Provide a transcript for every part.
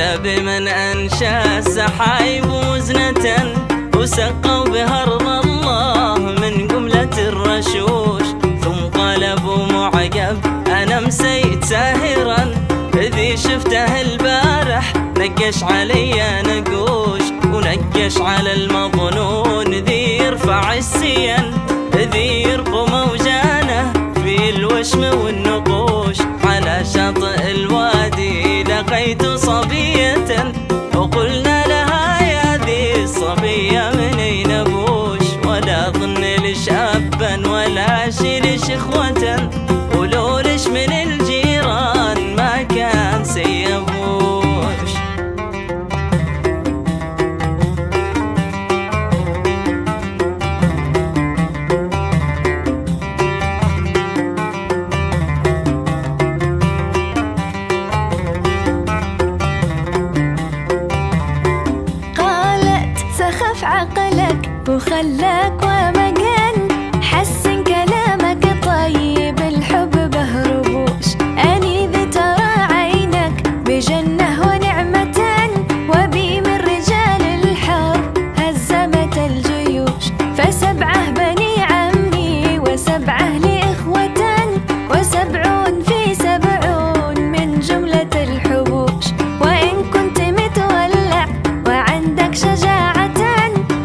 فدا بمن أنشأ السحايب وزنة وسقوا بها رضا الله من جملة الرشوش. ثم قلبوا معجب أنا مسيت ساهرا ذي شفته البارح نقش علي نقوش ونقش على المظنون ذي يرفع السين ذي يرقم موجانه في الوشم والنقوش. على شاطئ الوادي لقيت صبية وقلنا لها يا ذي الصبية من أين أبوش ولا ظن لشابا ولا شيلش إخوة ولولش من الجيران ما كان سيبوش. قالت سخف عقلك وخلاك ومجن حسن كلامك طيب الحب بهربوش. أني ذي ترى عينك بجنة ونعمة وبي من رجال الحرب هزمت الجيوش. فسبعة بني عمي وسبعة لإخوة وسبعون في سبعون من جملة الحبوش. وإن كنت متولع وعندك شجاعة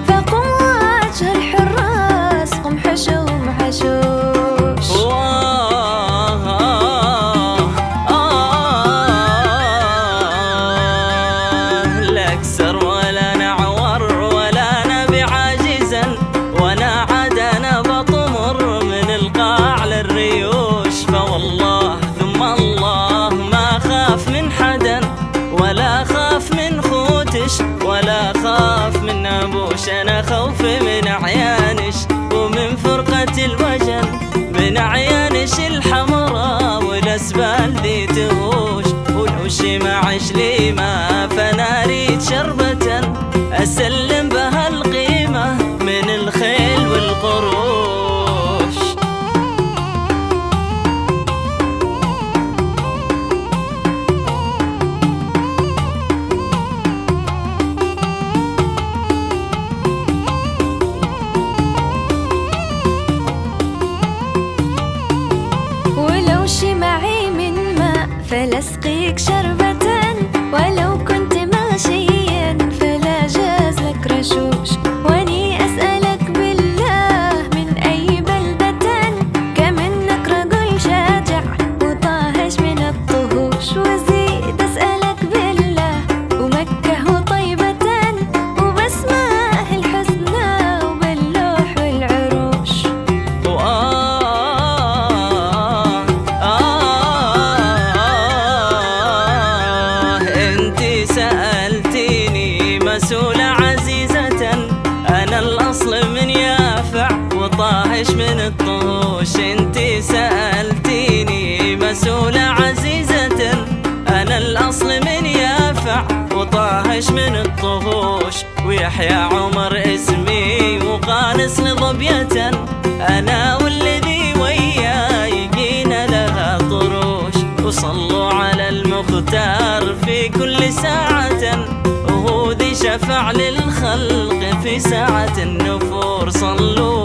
فقم واجه الحراس قم حشوم حشوش. لا أكسر ولا نعور ولا نبي عاجزا وانا عاد انا بطمر من القاع للريوش. فوالله ثم الله ما خاف من حدا ولا خاف من خوتش ولا خاف من ابوش. انا خوفي من عيانش ومن فرقة الوجن من عيانش الحمراء والاسبال ذي تهوش. ولوش معش لي ما فانا اريد شربة اسلم بها القيمة من الخيل والقروش. ولو معي من ماء فلاسقيك شربة ولو كنت ماشيا فلا جاز لك رشوش. واني أسألك بالله من أي بلدة كمنك رجل شاجع وطاهش من الطهوش. وزيد أسألك بالله ومكة وطيبة وبسماء الحسنى وباللوح والعروش. انتي سألتيني مسؤولة عزيزة انا الاصل من يافع وطاهش من الطهوش. انتي سألتيني مسؤولة عزيزة انا الاصل من يافع وطاهش من الطهوش. ويحيى عمر اسمي وقانص لظبية انا والذي وياي جينا لها طروش. وصلوا على المختار في كل ساعة وهو ذي شفع للخلق في ساعة النفور. صلوا